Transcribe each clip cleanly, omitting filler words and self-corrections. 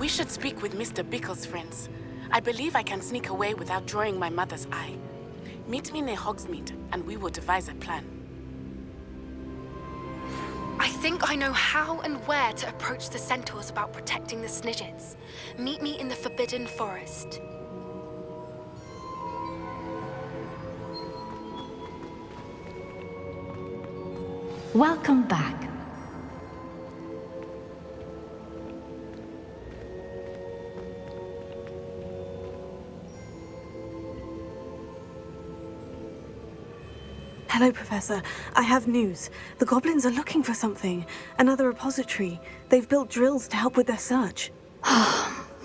We should speak with Mr. Bickle's friends. I believe I can sneak away without drawing my mother's eye. Meet me near Hogsmeade, and we will devise a plan. I think I know how and where to approach the centaurs about protecting the Snidgets. Meet me in the Forbidden Forest. Welcome back. Hello, Professor. I have news. The goblins are looking for something. Another repository. They've built drills to help with their search.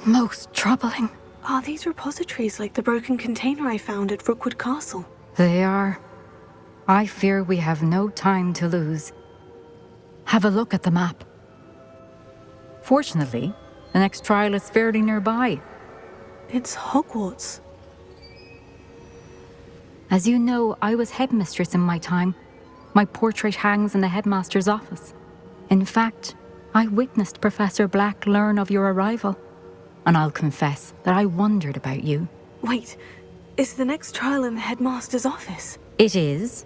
Most troubling. Are these repositories like the broken container I found at Rookwood Castle? They are. I fear we have no time to lose. Have a look at the map. Fortunately, the next trial is fairly nearby. It's Hogwarts. As you know, I was headmistress in my time. My portrait hangs in the headmaster's office. In fact, I witnessed Professor Black learn of your arrival. And I'll confess that I wondered about you. Wait, is the next trial in the headmaster's office? It is.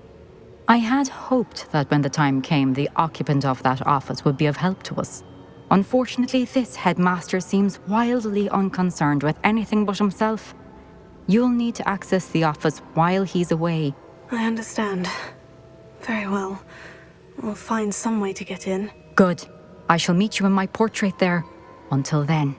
I had hoped that when the time came, the occupant of that office would be of help to us. Unfortunately, this headmaster seems wildly unconcerned with anything but himself. You'll need to access the office while he's away. I understand. Very well. We'll find some way to get in. Good. I shall meet you in my portrait there. Until then.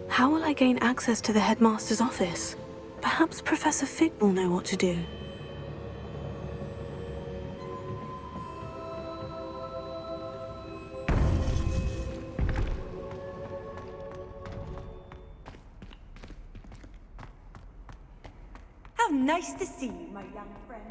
How will I gain access to the headmaster's office? Perhaps Professor Fig will know what to do. How nice to see you, my young friend.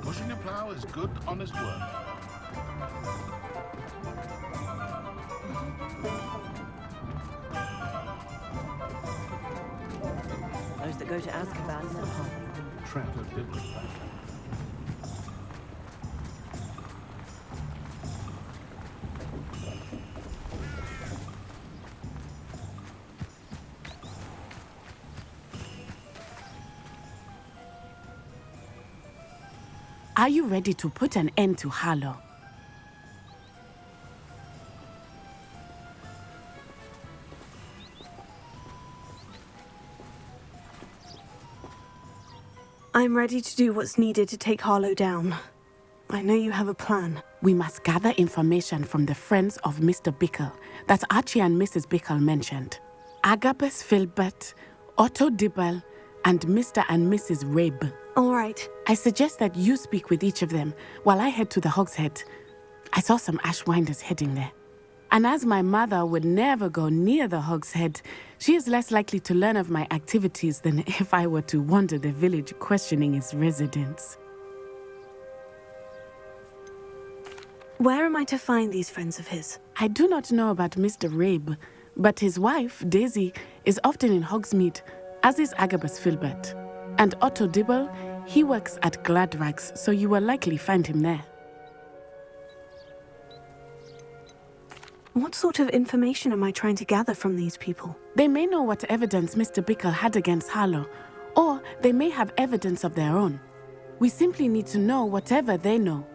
Pushing a plow is good, honest work. Those that go to Azkaban never harm. Trapper Billy. Are you ready to put an end to Harlow? I'm ready to do what's needed to take Harlow down. I know you have a plan. We must gather information from the friends of Mr. Bickle that Archie and Mrs. Bickle mentioned. Agabus Filbert, Otto Dibble, and Mr. and Mrs. Rabe. All right. I suggest that you speak with each of them while I head to the Hogshead. I saw some Ashwinders heading there. And as my mother would never go near the Hogshead, she is less likely to learn of my activities than if I were to wander the village questioning its residents. Where am I to find these friends of his? I do not know about Mr. Rabe, but his wife, Daisy, is often in Hogsmeade, as is Agabus Filbert. And Otto Dibble, he works at Gladrags, so you will likely find him there. What sort of information am I trying to gather from these people? They may know what evidence Mr. Bickle had against Harlow, or they may have evidence of their own. We simply need to know whatever they know.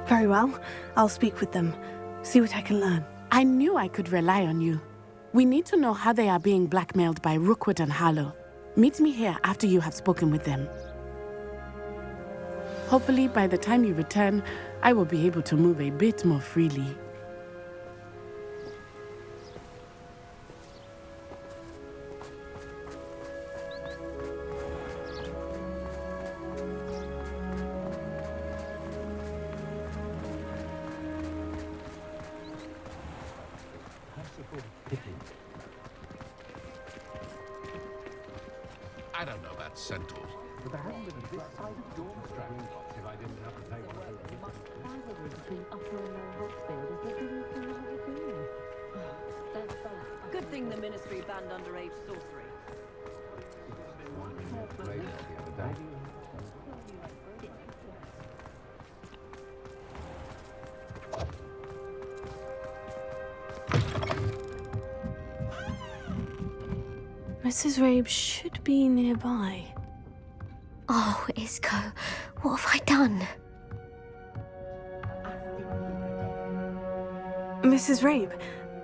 Very well. I'll speak with them. See what I can learn. I knew I could rely on you. We need to know how they are being blackmailed by Rookwood and Harlow. Meet me here after you have spoken with them. Hopefully, by the time you return, I will be able to move a bit more freely. I don't know about centaurs, but there hasn't been this side of Dawn's dragon lots if I didn't have to pay one of those. Good thing the Ministry banned underage sorcery. Mrs. Rabe should be nearby. Oh, Isco, what have I done? Mrs. Rabe,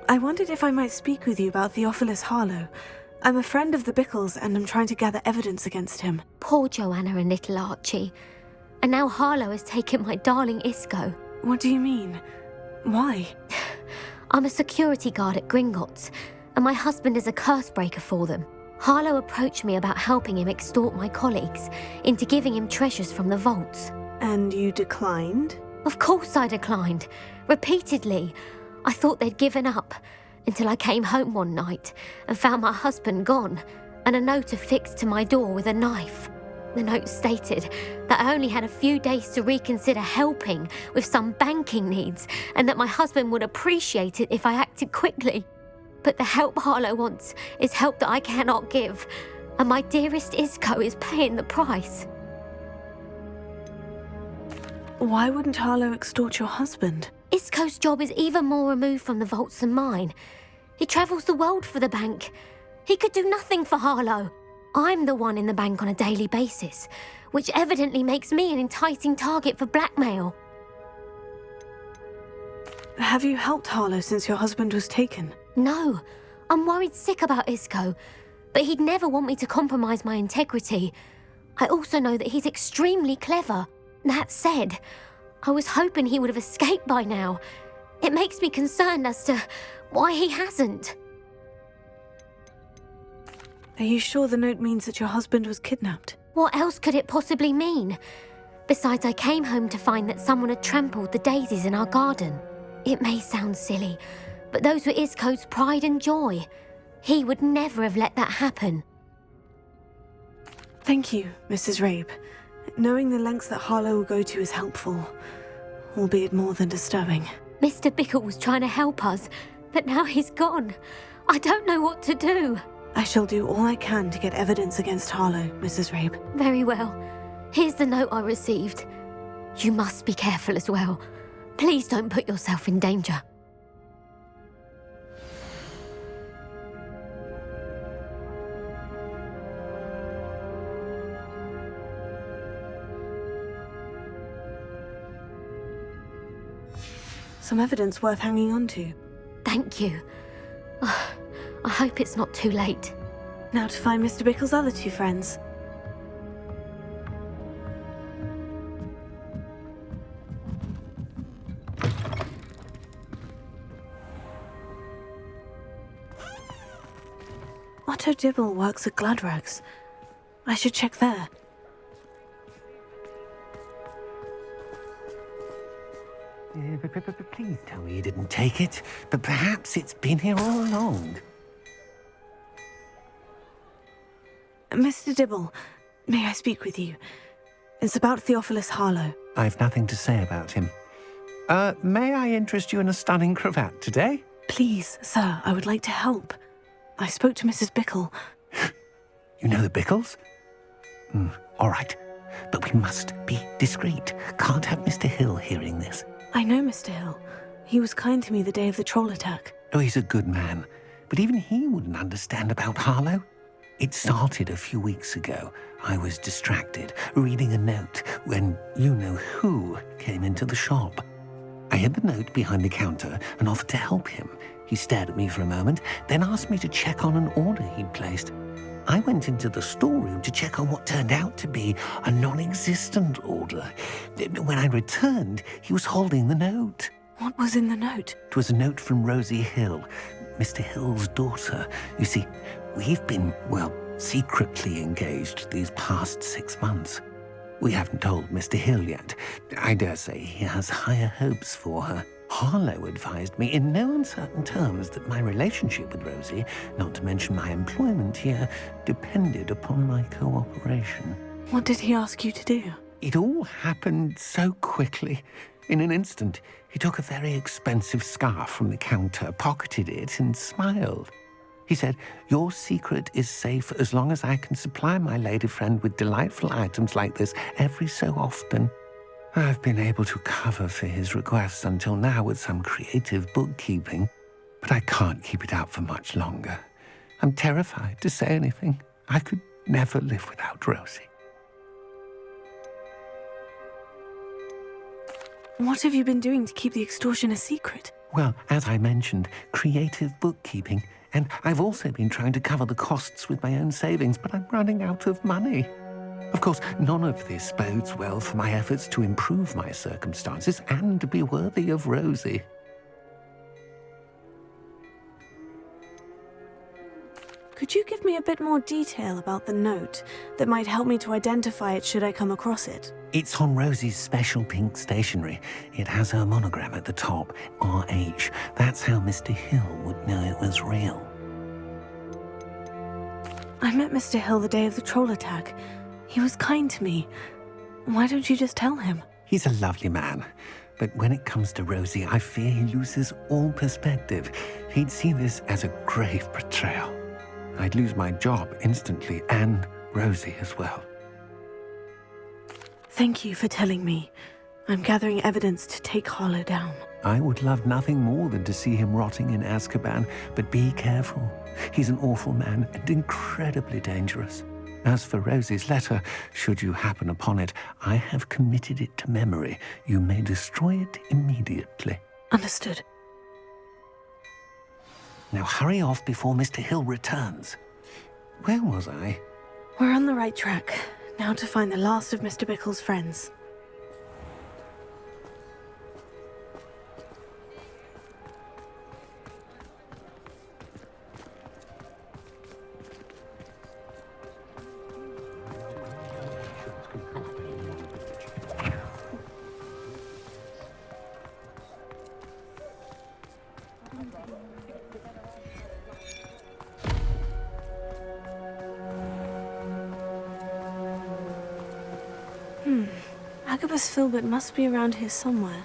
I wondered if I might speak with you about Theophilus Harlow. I'm a friend of the Bickles and I'm trying to gather evidence against him. Poor Joanna and little Archie. And now Harlow has taken my darling Isco. What do you mean? Why? I'm a security guard at Gringotts, and my husband is a curse breaker for them. Harlow approached me about helping him extort my colleagues into giving him treasures from the vaults. And you declined? Of course I declined. Repeatedly. I thought they'd given up, until I came home one night and found my husband gone, and a note affixed to my door with a knife. The note stated that I only had a few days to reconsider helping with some banking needs, and that my husband would appreciate it if I acted quickly. But the help Harlow wants is help that I cannot give, and my dearest Isco is paying the price. Why wouldn't Harlow extort your husband? Isco's job is even more removed from the vaults than mine. He travels the world for the bank. He could do nothing for Harlow. I'm the one in the bank on a daily basis, which evidently makes me an enticing target for blackmail. Have you helped Harlow since your husband was taken? No, I'm worried sick about Isco, but he'd never want me to compromise my integrity. I also know that he's extremely clever. That said, I was hoping he would have escaped by now. It makes me concerned as to why he hasn't. Are you sure the note means that your husband was kidnapped? What else could it possibly mean? Besides, I came home to find that someone had trampled the daisies in our garden. It may sound silly, but those were Isco's pride and joy. He would never have let that happen. Thank you, Mrs. Rabe. Knowing the lengths that Harlow will go to is helpful, albeit more than disturbing. Mr. Bickle was trying to help us, but now he's gone. I don't know what to do. I shall do all I can to get evidence against Harlow, Mrs. Rabe. Very well. Here's the note I received. You must be careful as well. Please don't put yourself in danger. Some evidence worth hanging on to. Thank you. I hope it's not too late. Now to find Mr. Bickle's other two friends. Otto Dibble works at Gladrags. I should check there. Please tell me you didn't take it, but perhaps it's been here all along. Mr. Dibble, may I speak with you? It's about Theophilus Harlow. I've nothing to say about him. May I interest you in a stunning cravat today? Please, sir, I would like to help. I spoke to Mrs. Bickle. You know the Bickles? All right. But we must be discreet. Can't have Mr. Hill hearing this. I know Mr. Hill. He was kind to me the day of the troll attack. Oh, he's a good man. But even he wouldn't understand about Harlow. It started a few weeks ago. I was distracted, reading a note, when you-know-who came into the shop. I hid the note behind the counter and offered to help him. He stared at me for a moment, then asked me to check on an order he'd placed. I went into the storeroom to check on what turned out to be a non-existent order. When I returned, he was holding the note. What was in the note? It was a note from Rosie Hill, Mr. Hill's daughter. You see, we've been, secretly engaged these past 6 months. We haven't told Mr. Hill yet. I dare say he has higher hopes for her. Harlow advised me in no uncertain terms that my relationship with Rosie, not to mention my employment here, depended upon my cooperation. What did he ask you to do? It all happened so quickly. In an instant, he took a very expensive scarf from the counter, pocketed it, and smiled. He said, "Your secret is safe as long as I can supply my lady friend with delightful items like this every so often." I've been able to cover for his requests until now with some creative bookkeeping, but I can't keep it out for much longer. I'm terrified to say anything. I could never live without Rosie. What have you been doing to keep the extortion a secret? Well, as I mentioned, creative bookkeeping. And I've also been trying to cover the costs with my own savings, but I'm running out of money. Of course, none of this bodes well for my efforts to improve my circumstances and to be worthy of Rosie. Could you give me a bit more detail about the note that might help me to identify it should I come across it? It's on Rosie's special pink stationery. It has her monogram at the top, RH. That's how Mr. Hill would know it was real. I met Mr. Hill the day of the troll attack. He was kind to me. Why don't you just tell him? He's a lovely man. But when it comes to Rosie, I fear he loses all perspective. He'd see this as a grave betrayal. I'd lose my job instantly, and Rosie as well. Thank you for telling me. I'm gathering evidence to take Harlow down. I would love nothing more than to see him rotting in Azkaban, but be careful. He's an awful man and incredibly dangerous. As for Rosie's letter, should you happen upon it, I have committed it to memory. You may destroy it immediately. Understood. Now hurry off before Mr. Hill returns. Where was I? We're on the right track. Now to find the last of Mr. Bickle's friends. Agabus Filbert must be around here somewhere.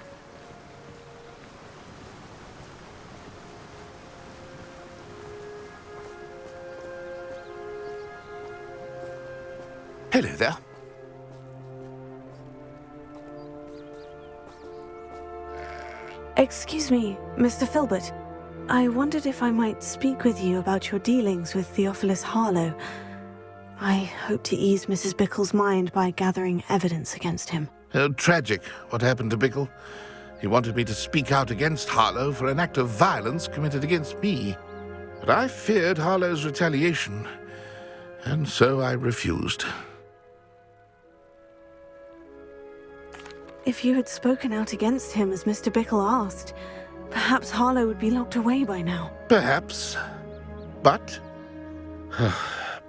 Hello there. Excuse me, Mr. Filbert. I wondered if I might speak with you about your dealings with Theophilus Harlow. I hope to ease Mrs. Bickle's mind by gathering evidence against him. Oh, tragic what happened to Bickle. He wanted me to speak out against Harlow for an act of violence committed against me. But I feared Harlow's retaliation, and so I refused. If you had spoken out against him as Mr. Bickle asked, perhaps Harlow would be locked away by now. Perhaps. But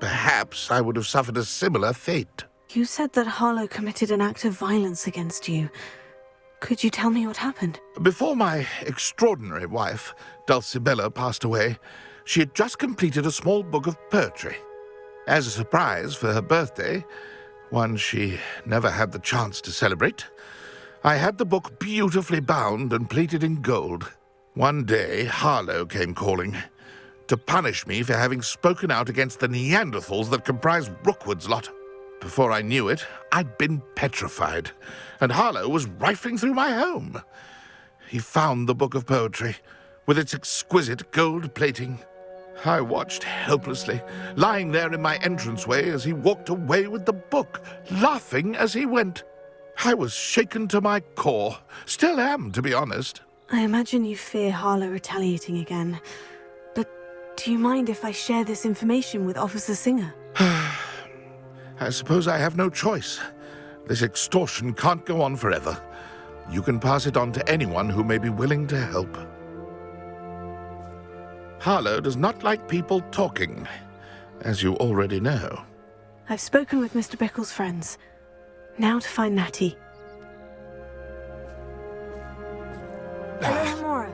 perhaps I would have suffered a similar fate. You said that Harlow committed an act of violence against you. Could you tell me what happened? Before my extraordinary wife, Dulcibella, passed away, she had just completed a small book of poetry. As a surprise for her birthday, one she never had the chance to celebrate, I had the book beautifully bound and plated in gold. One day, Harlow came calling to punish me for having spoken out against the Neanderthals that comprise Rookwood's lot. Before I knew it, I'd been petrified, and Harlow was rifling through my home. He found the book of poetry, with its exquisite gold plating. I watched helplessly, lying there in my entranceway as he walked away with the book, laughing as he went. I was shaken to my core. Still am, to be honest. I imagine you fear Harlow retaliating again. But do you mind if I share this information with Officer Singer? I suppose I have no choice. This extortion can't go on forever. You can pass it on to anyone who may be willing to help. Harlow does not like people talking, as you already know. I've spoken with Mr. Bickle's friends. Now to find Natty. Hello, Hamora.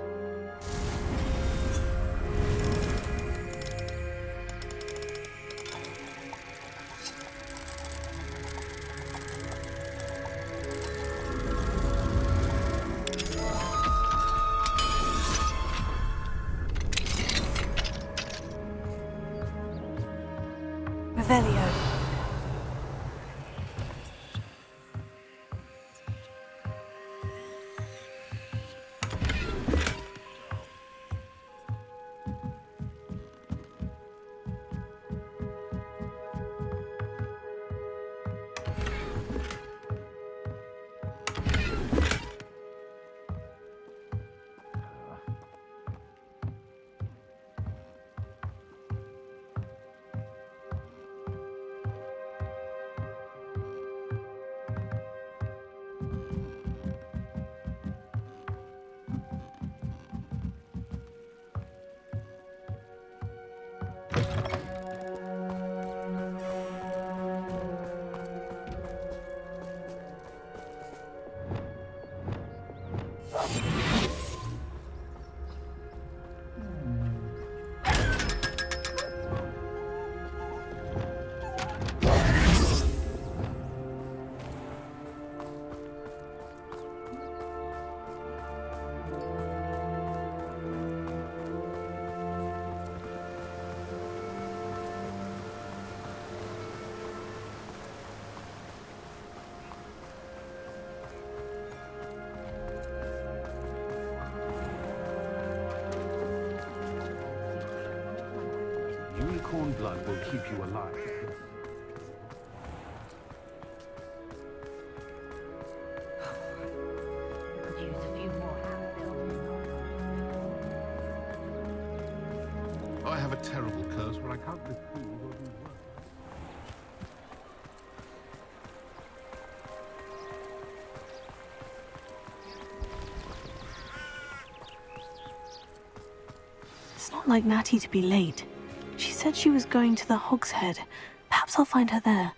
Revelio. Unicorn blood will keep you alive. Could use a few more I have a terrible curse where I can't lift food or do work. It's not like Natty to be late. She said she was going to the Hog's Head. Perhaps I'll find her there.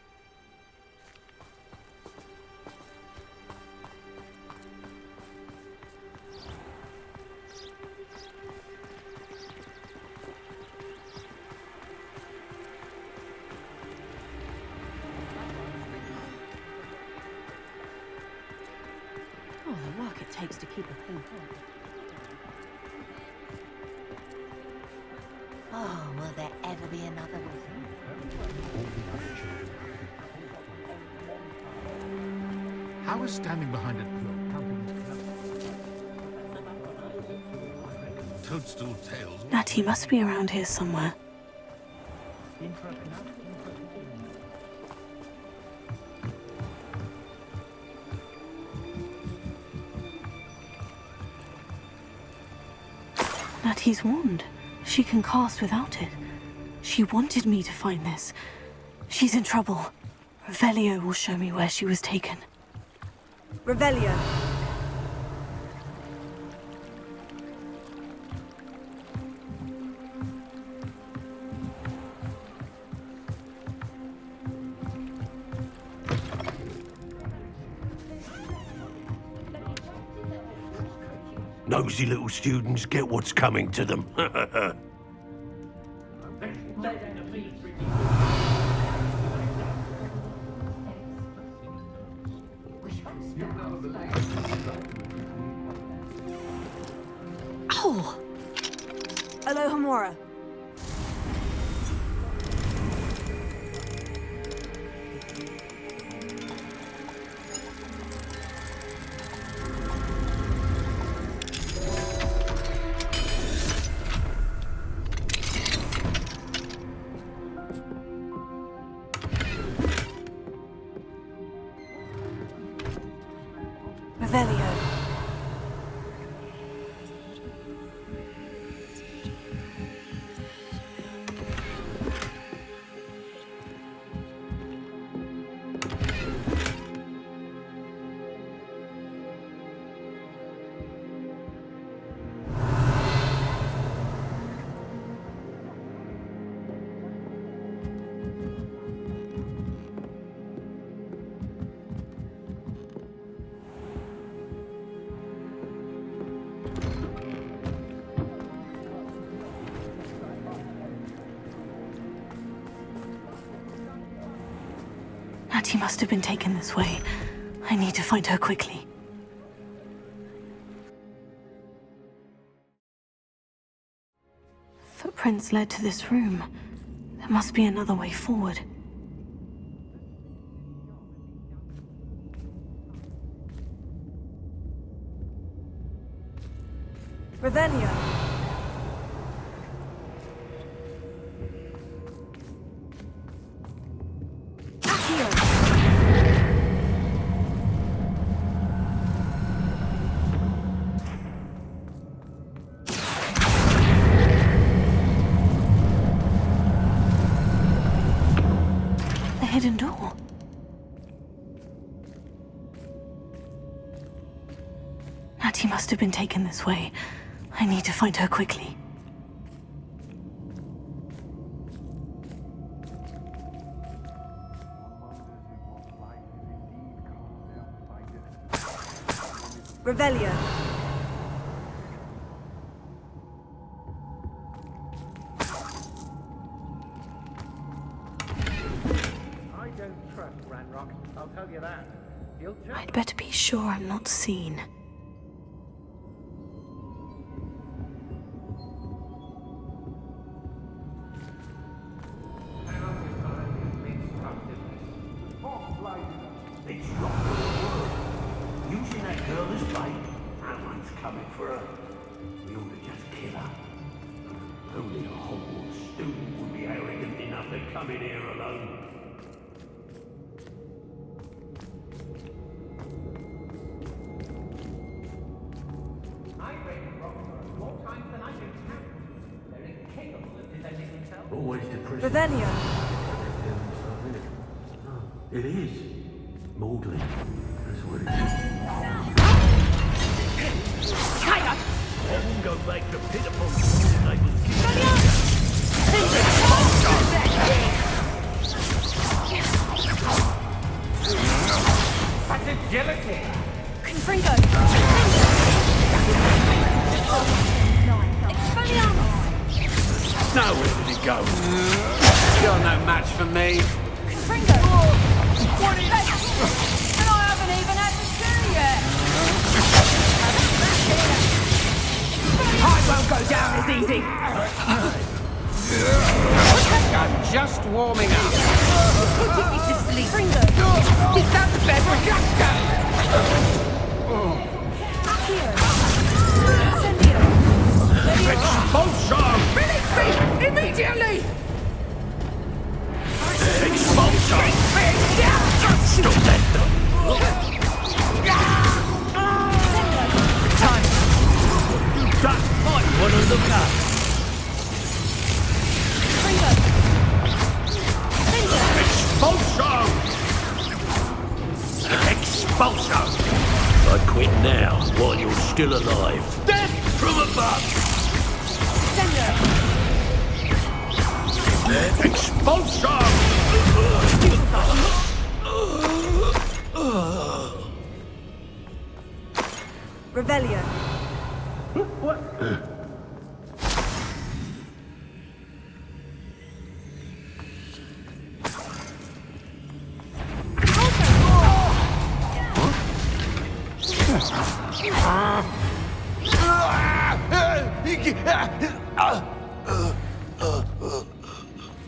Oh, the work it takes to keep a thing going. Oh, will there ever be another one? How is standing behind a cloak counting as toadstool tails? Natty must be around here somewhere. Natty's wand. She can cast without it. She wanted me to find this. She's in trouble. Revelio will show me where she was taken. Revelio. Nosy little students get what's coming to them. Oh! Alohomora. Revelio. Natty must have been taken this way. I need to find her quickly. Footprints led to this room. There must be another way forward. Revelio. Hidden door. Natty must have been taken this way. I need to find her quickly. Revelio. I'll tell you that. I'd better be sure I'm not seen. It's not for the world. Using that girl as bait. Someone's coming for her. We ought to just kill her. Only a Hogwarts student would be arrogant enough to come in here alone. Always depressing. Revelio. It is. Maudlin. That's what it is. I won't go back to pitiful I was That's agility! Confringo! Now where did it go? You're no match for me. Confringo! What is that? And I haven't even had the cue yet! I won't go down as easy! I'm just warming up. Put me to sleep! Confringo! Is that the bed for Jack? Expulsion! Release me! Immediately! Expulsion! Stop that! Time! That might want to look up! Expulsion! Expulsion! I quit now while you're still alive. Death from above! Expulsion! Revelio. What?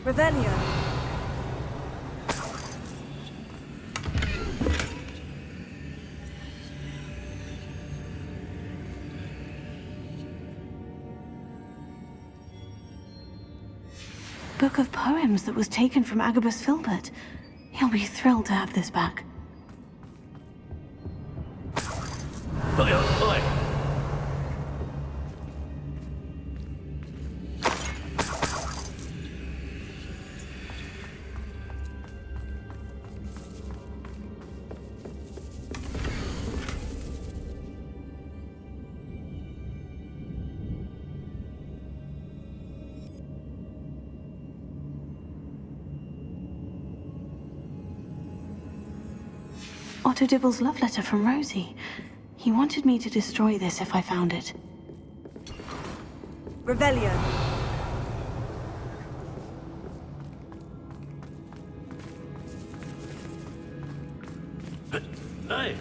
Revelio. Book of poems that was taken from Agabus Filbert. He'll be thrilled to have this back. Oi, oi, oi. Otto Dibble's love letter from Rosie. He wanted me to destroy this if I found it. Revelio. Hey.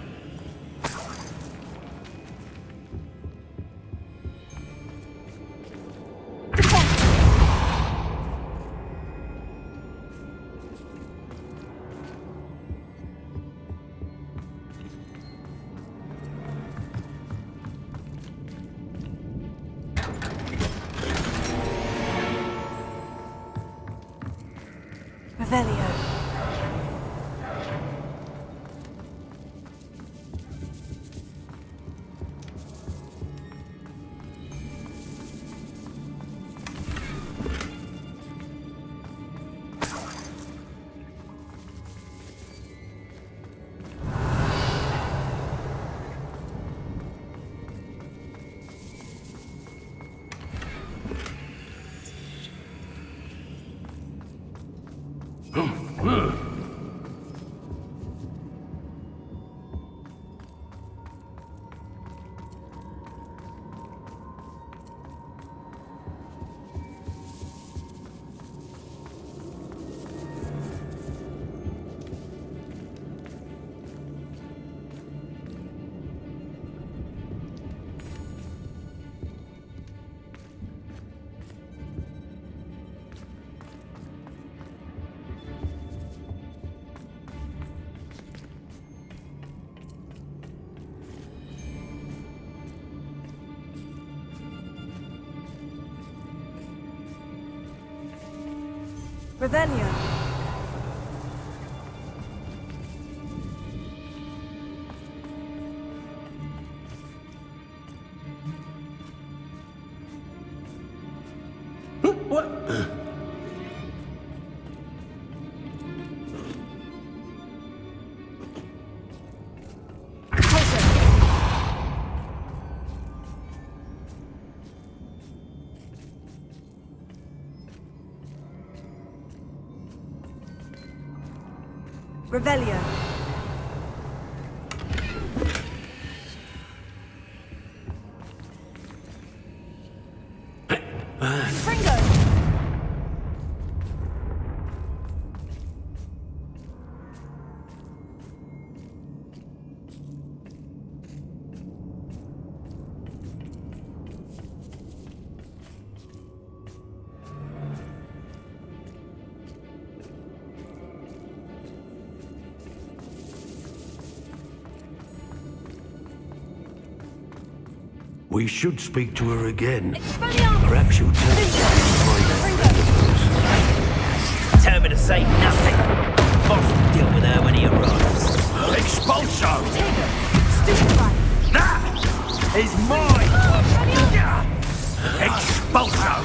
Revelio. Revelio. What? Revelio. Fringo. We should speak to her again. Perhaps she'll tell us Tell me to say nothing. Boss will deal with her when he arrives. Expulso! That is mine! Expulso!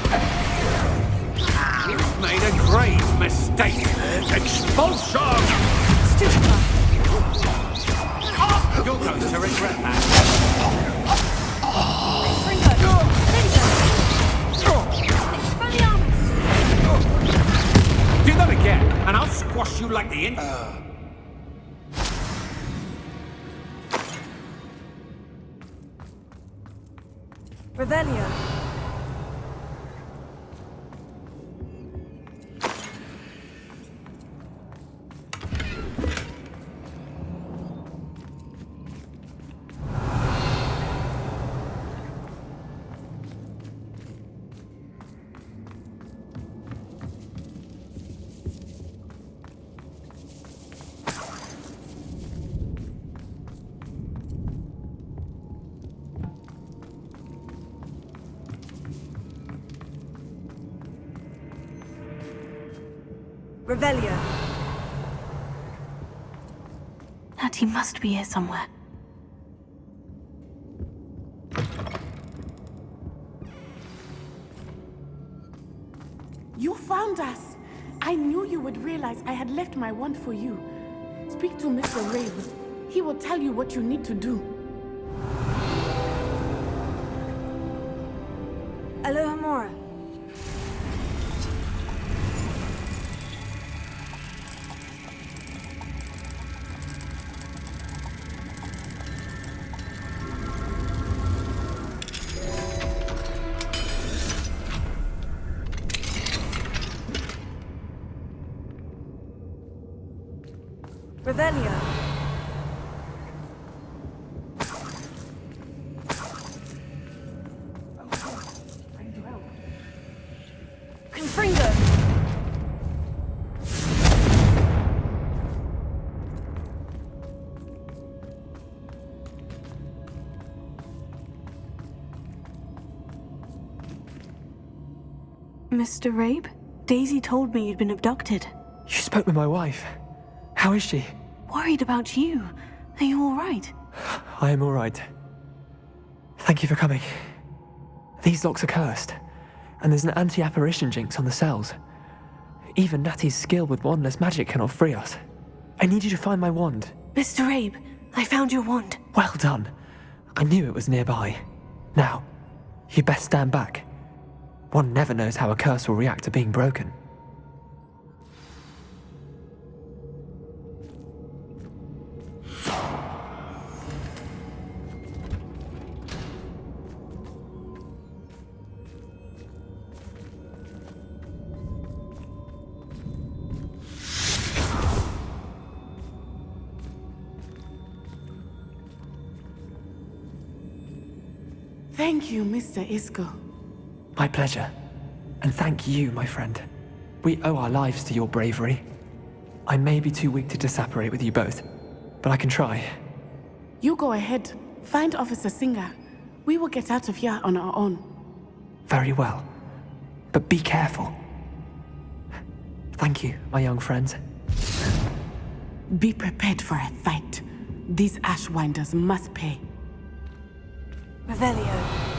You've made a grave mistake. Expulso! You're going to regret that. Do that again, and I'll squash you like the in. Revelio. Revelio. Natty must be here somewhere. You found us! I knew you would realize I had left my wand for you. Speak to Mr. Rabe. He will tell you what you need to do. Alohomora. Revelio. Confringo. Mr. Rabe? Daisy told me you'd been abducted. You spoke with my wife. How is she? Worried about you. Are you all right? I am all right. Thank you for coming. These locks are cursed, and there's an anti-apparition jinx on the cells. Even Natty's skill with wandless magic cannot free us. I need you to find my wand. Mr. Rabe, I found your wand. Well done. I knew it was nearby. Now, you best stand back. One never knows how a curse will react to being broken. Thank you, Mr. Isco. My pleasure. And thank you, my friend. We owe our lives to your bravery. I may be too weak to disapparate with you both, but I can try. You go ahead. Find Officer Singer. We will get out of here on our own. Very well. But be careful. Thank you, my young friends. Be prepared for a fight. These Ashwinders must pay. Revelio.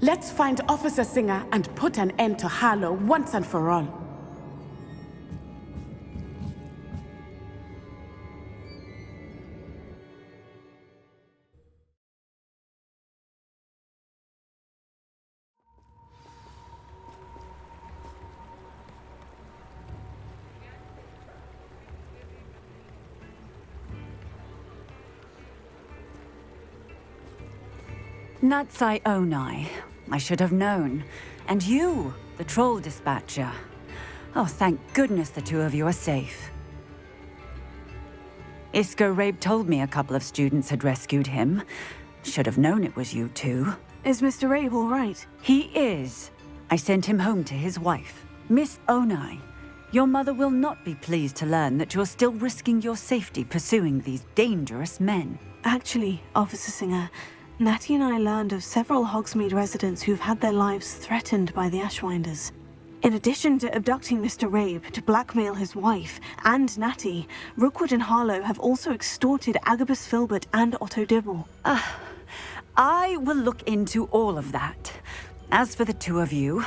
Let's find Officer Singer and put an end to Harlow once and for all. Natsai Onai. I should have known. And you, the troll dispatcher. Oh, thank goodness the two of you are safe. Isco Rabe told me a couple of students had rescued him. Should have known it was you two. Is Mr. Rabe all right? He is. I sent him home to his wife. Miss Onai, your mother will not be pleased to learn that you're still risking your safety pursuing these dangerous men. Actually, Officer Singer, Natty and I learned of several Hogsmeade residents who've had their lives threatened by the Ashwinders. In addition to abducting Mr. Rabe to blackmail his wife and Natty, Rookwood and Harlow have also extorted Agabus Filbert and Otto Dibble. I will look into all of that. As for the two of you,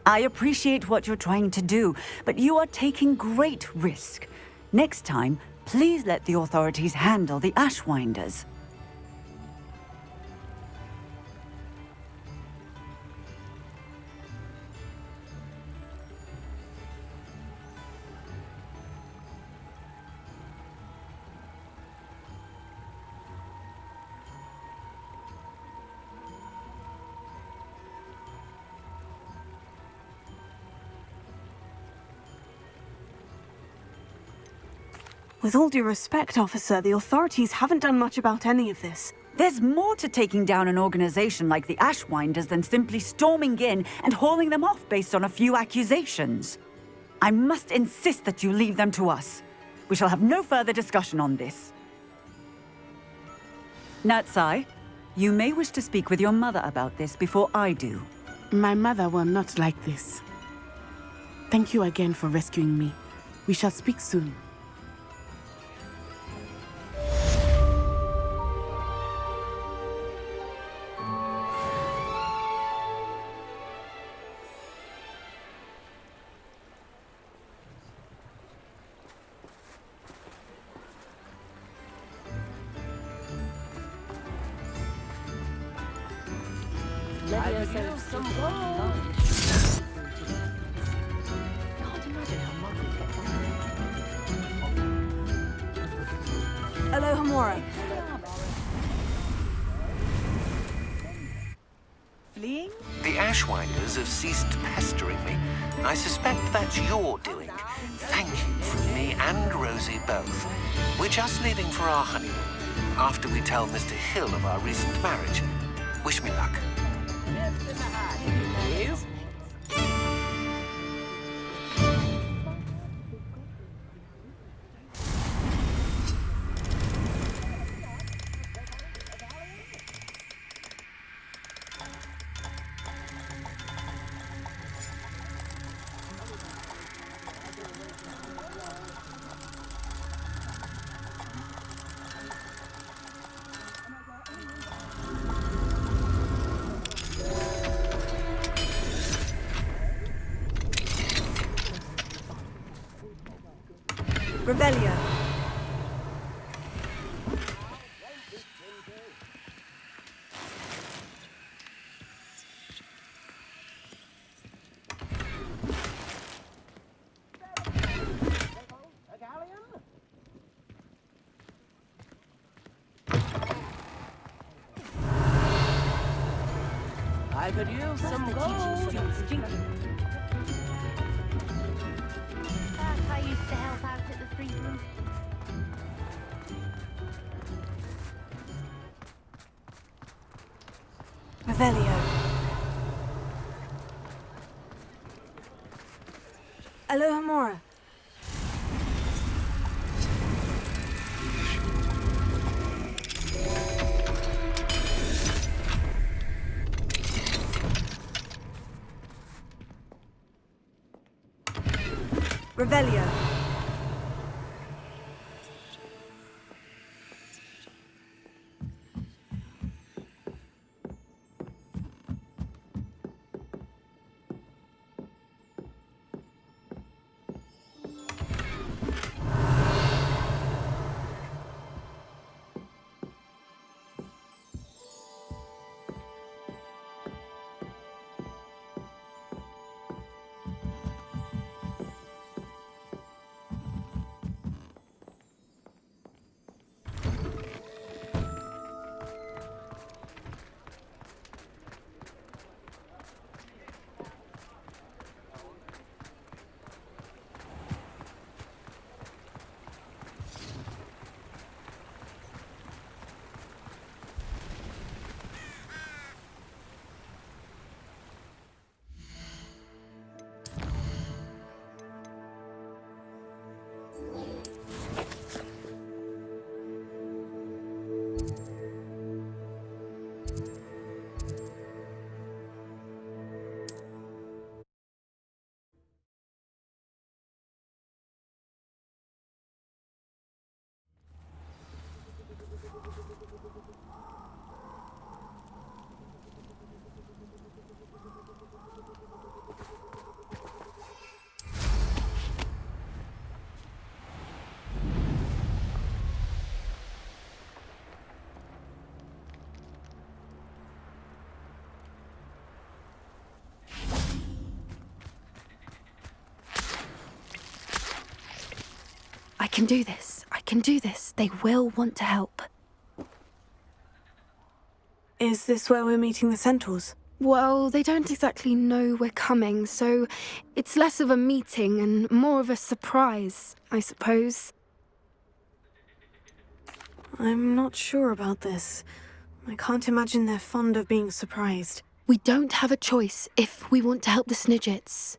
I appreciate what you're trying to do, but you are taking great risk. Next time, please let the authorities handle the Ashwinders. With all due respect, officer, the authorities haven't done much about any of this. There's more to taking down an organization like the Ashwinders than simply storming in and hauling them off based on a few accusations. I must insist that you leave them to us. We shall have no further discussion on this. Natsai, you may wish to speak with your mother about this before I do. My mother will not like this. Thank you again for rescuing me. We shall speak soon. Let yourself some gold. Can't imagine how monkeys get Aloha Hamora. Fleeing? The Ashwinders have ceased pestering me. I suspect that's your doing. Thank you from me and Rosie both. We're just leaving for our honeymoon, after we tell Mr. Hill of our recent marriage. Wish me luck. Please? Rebellion. I could use some gold. I used to help out at the free room. Revelio. Aloha Mora. Revelio. I can do this. I can do this. They will want to help. Is this where we're meeting the centaurs? Well, they don't exactly know we're coming, so it's less of a meeting and more of a surprise, I suppose. I'm not sure about this. I can't imagine they're fond of being surprised. We don't have a choice if we want to help the Snidgets.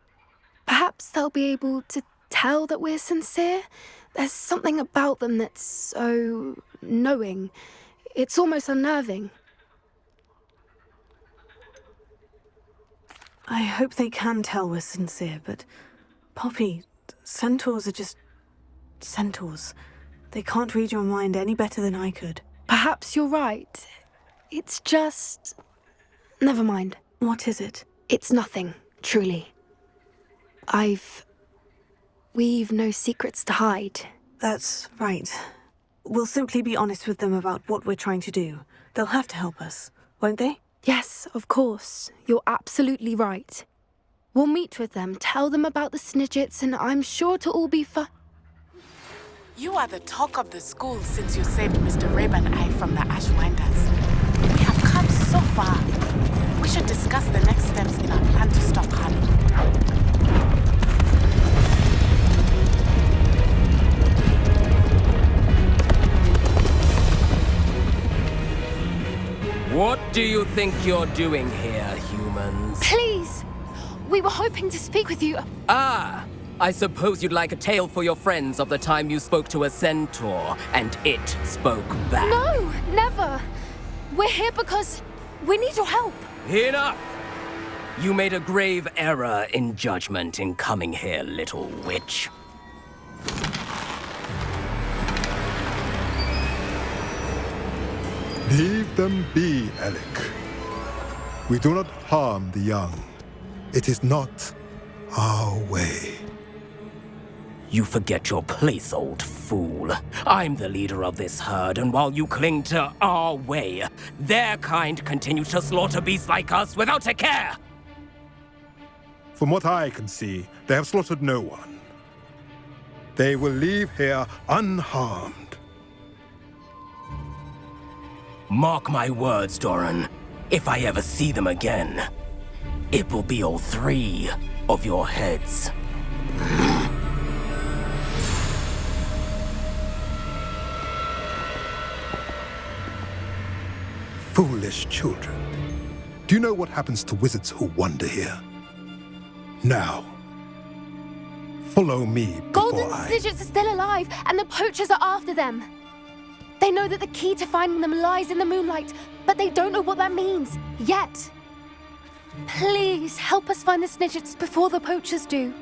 Perhaps they'll be able to tell that we're sincere. There's something about them that's so knowing. It's almost unnerving. I hope they can tell we're sincere, but Poppy, centaurs are just centaurs. They can't read your mind any better than I could. Perhaps you're right. It's just... Never mind. What is it? It's nothing, truly. We've no secrets to hide. That's right. We'll simply be honest with them about what we're trying to do. They'll have to help us, won't they? Yes, of course. You're absolutely right. We'll meet with them, tell them about the Snidgets, and I'm sure it'll all be fun. You are the talk of the school since you saved Mr. Rabe and I from the Ashwinders. We have come so far. We should discuss the next steps in our plan to stop Harlow. What do you think you're doing here, humans? Please! We were hoping to speak with you. Ah! I suppose you'd like a tale for your friends of the time you spoke to a centaur, and it spoke back. No, never. We're here because we need your help. Enough! You made a grave error in judgment in coming here, little witch. Leave them be, Alec. We do not harm the young. It is not our way. You forget your place, old fool. I'm the leader of this herd, and while you cling to our way, their kind continue to slaughter beasts like us without a care! From what I can see, they have slaughtered no one. They will leave here unharmed. Mark my words, Doran. If I ever see them again, it will be all 3 of your heads. Foolish children. Do you know what happens to wizards who wander here? Now, follow me before Golden Snidgets are still alive, and the poachers are after them. They know that the key to finding them lies in the moonlight, but they don't know what that means, yet. Please, help us find the Snidgets before the poachers do.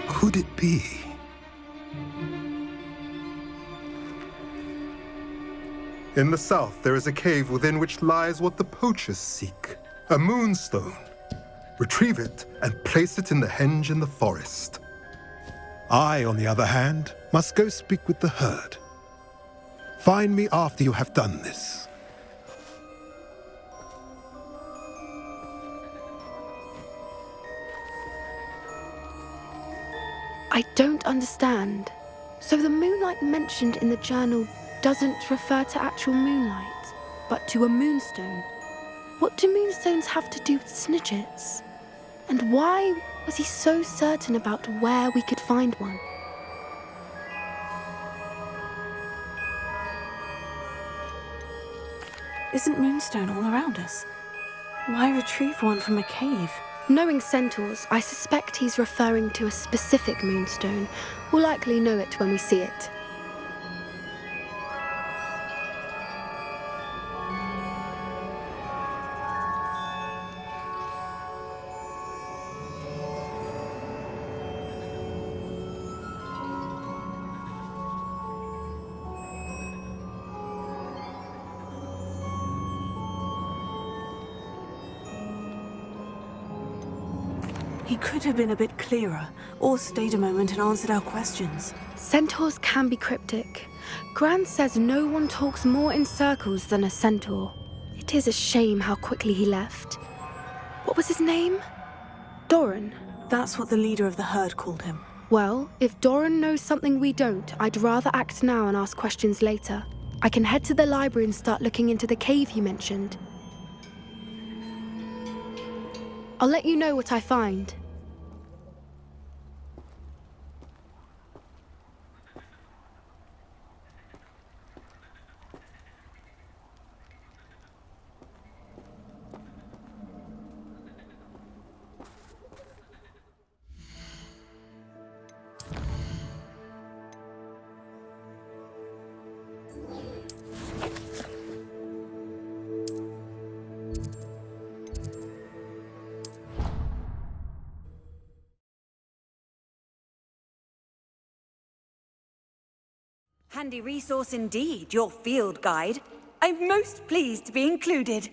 Could it be? In the south, there is a cave within which lies what the poachers seek. A moonstone. Retrieve it and place it in the henge in the forest. I, on the other hand, must go speak with the herd. Find me after you have done this. I don't understand. So the moonlight mentioned in the journal doesn't refer to actual moonlight, but to a moonstone. What do moonstones have to do with Snidgets? And why was he so certain about where we could find one? Isn't moonstone all around us? Why retrieve one from a cave? Knowing centaurs, I suspect he's referring to a specific moonstone. We'll likely know it when we see it. He could have been a bit clearer, or stayed a moment and answered our questions. Centaurs can be cryptic. Gran says no one talks more in circles than a centaur. It is a shame how quickly he left. What was his name? Doran? That's what the leader of the herd called him. Well, if Doran knows something we don't, I'd rather act now and ask questions later. I can head to the library and start looking into the cave you mentioned. I'll let you know what I find. Handy resource indeed, your field guide. I'm most pleased to be included.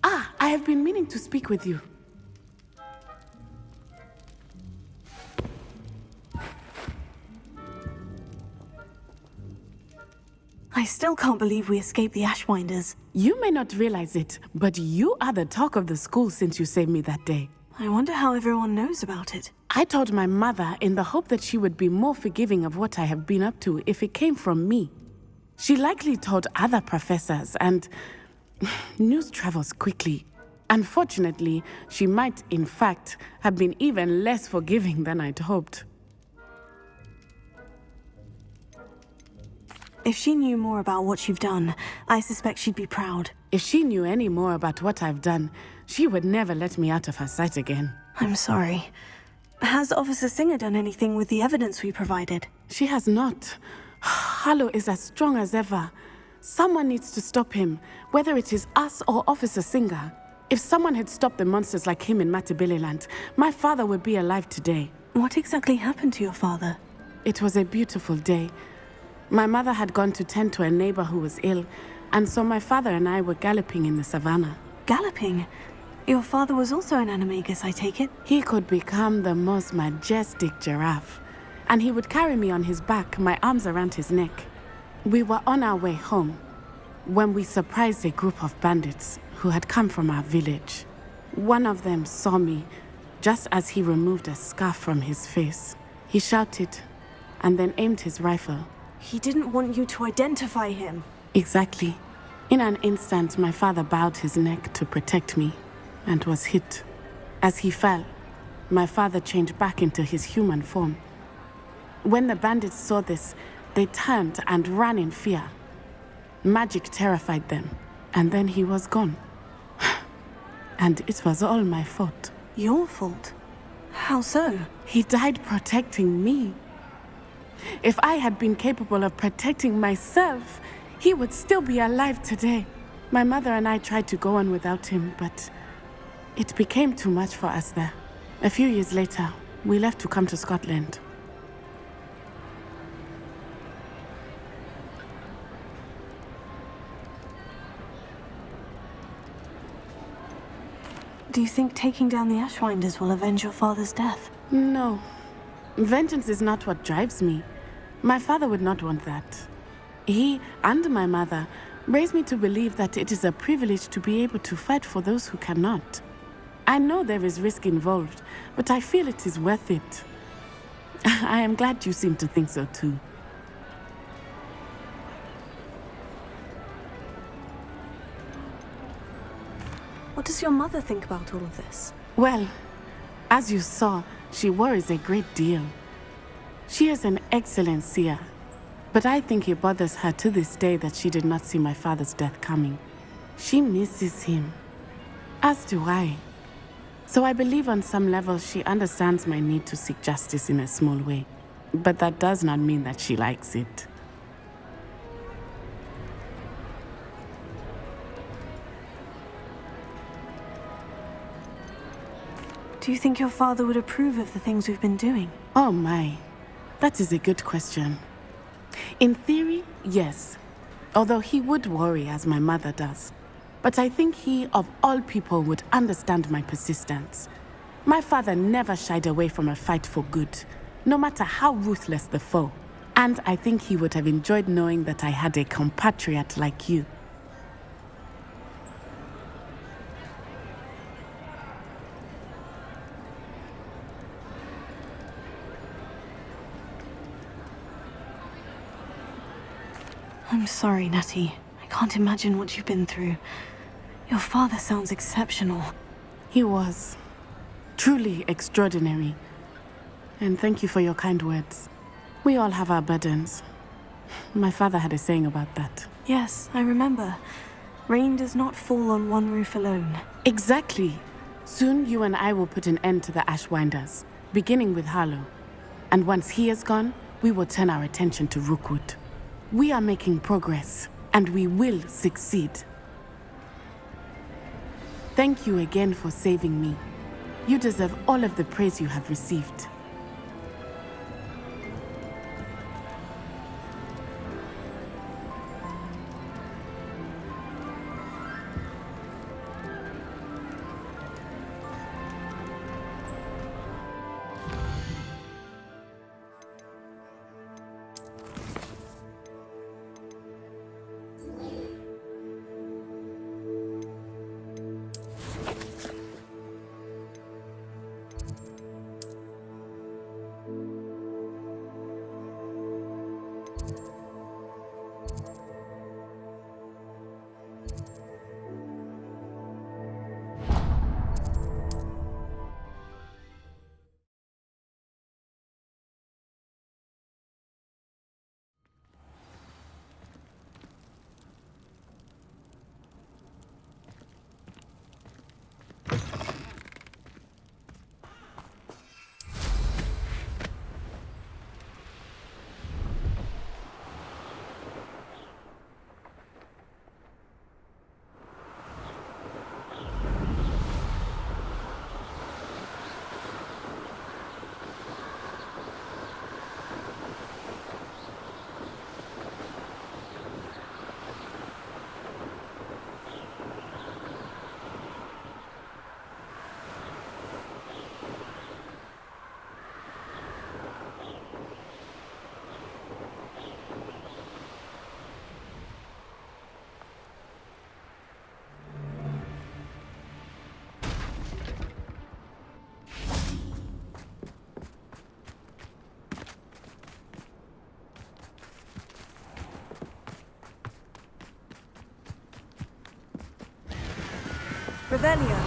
Ah, I have been meaning to speak with you. I still can't believe we escaped the Ashwinders. You may not realize it, but you are the talk of the school since you saved me that day. I wonder how everyone knows about it. I told my mother in the hope that she would be more forgiving of what I have been up to if it came from me. She likely told other professors, and news travels quickly. Unfortunately, she might, in fact, have been even less forgiving than I'd hoped. If she knew more about what you've done, I suspect she'd be proud. If she knew any more about what I've done, she would never let me out of her sight again. I'm sorry. Has Officer Singer done anything with the evidence we provided? She has not. Harlow is as strong as ever. Someone needs to stop him, whether it is us or Officer Singer. If someone had stopped the monsters like him in Matabeleland, my father would be alive today. What exactly happened to your father? It was a beautiful day. My mother had gone to tend to a neighbor who was ill, and so my father and I were galloping in the savannah. Galloping? Your father was also an animagus, I take it? He could become the most majestic giraffe, and he would carry me on his back, my arms around his neck. We were on our way home when we surprised a group of bandits who had come from our village. One of them saw me just as he removed a scarf from his face. He shouted and then aimed his rifle. He didn't want you to identify him. Exactly. In an instant, my father bowed his neck to protect me and was hit. As he fell, my father changed back into his human form. When the bandits saw this, they turned and ran in fear. Magic terrified them, and then he was gone. And it was all my fault. Your fault? How so? He died protecting me. If I had been capable of protecting myself, he would still be alive today. My mother and I tried to go on without him, but it became too much for us there. A few years later, we left to come to Scotland. Do you think taking down the Ashwinders will avenge your father's death? No. Vengeance is not what drives me. My father would not want that. He and my mother raised me to believe that it is a privilege to be able to fight for those who cannot. I know there is risk involved, but I feel it is worth it. I am glad you seem to think so too. What does your mother think about all of this? Well, as you saw, she worries a great deal. She is an excellent seer, but I think it bothers her to this day that she did not see my father's death coming. She misses him, as do I. So I believe on some level she understands my need to seek justice in a small way, but that does not mean that she likes it. Do you think your father would approve of the things we've been doing? Oh my, that is a good question. In theory, yes, although he would worry as my mother does. But I think he, of all people, would understand my persistence. My father never shied away from a fight for good, no matter how ruthless the foe. And I think he would have enjoyed knowing that I had a compatriot like you. I'm sorry, Natty. I can't imagine what you've been through. Your father sounds exceptional. He was. Truly extraordinary. And thank you for your kind words. We all have our burdens. My father had a saying about that. Yes, I remember. Rain does not fall on one roof alone. Exactly. Soon you and I will put an end to the Ashwinders, beginning with Harlow. And once he is gone, we will turn our attention to Rookwood. We are making progress, and we will succeed. Thank you again for saving me. You deserve all of the praise you have received. Revelio.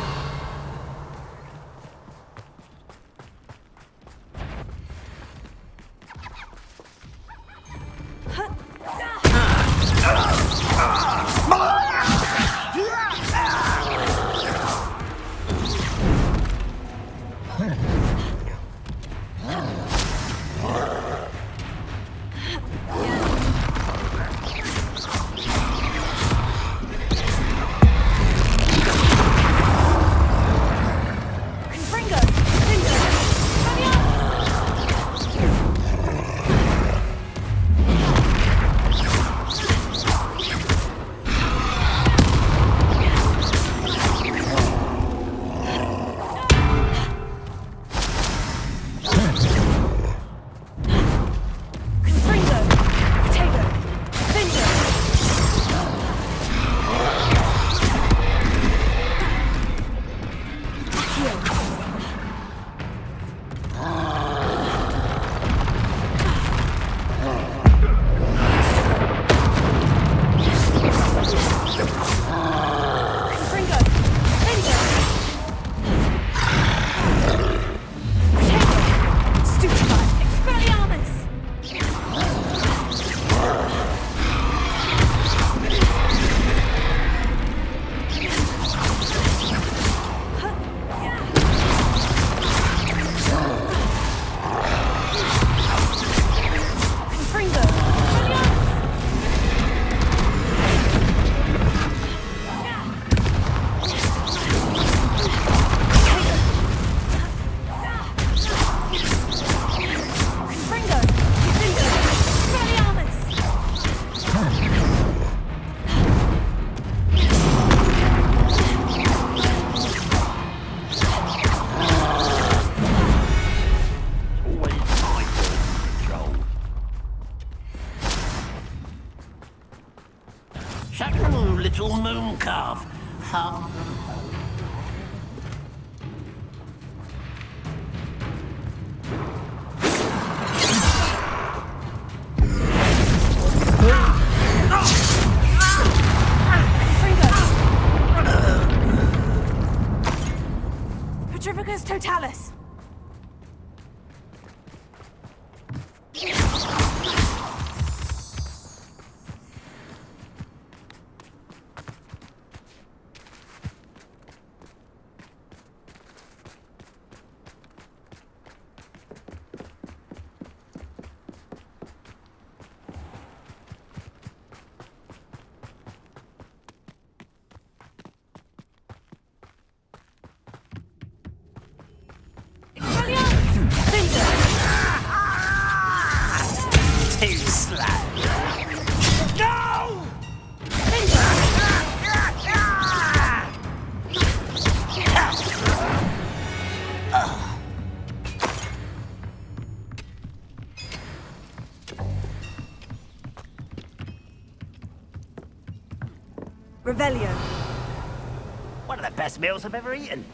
Little moon calf. Petrificus totalis. Revelio. One of the best meals I've ever eaten.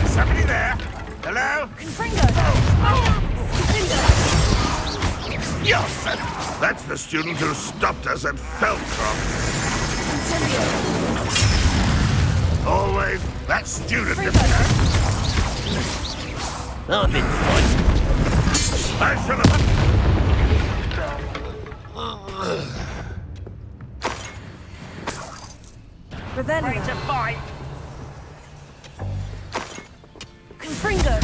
Is somebody there? Hello? Confringo! Yes! That's the student who stopped us at Felcroft. Always that student. I've been fine. I shall have... Revelio. Ready to fight. Confringo!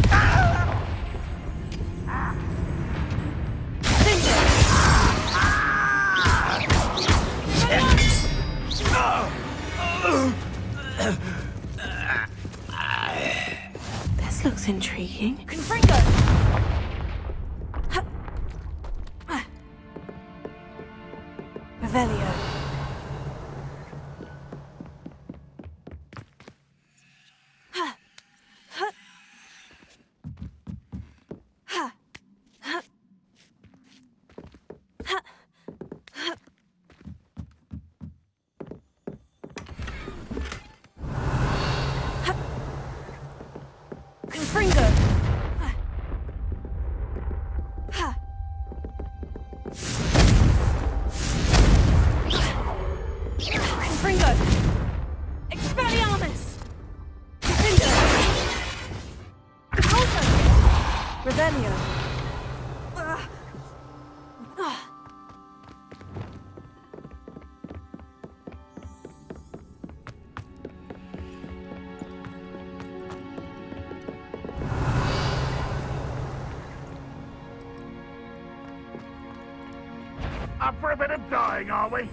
This looks intriguing. Confringo! Revelio. Confringo! Confringo! Expelliarmus! Confringo! Also! Revelio. Up for a bit of dying, are we?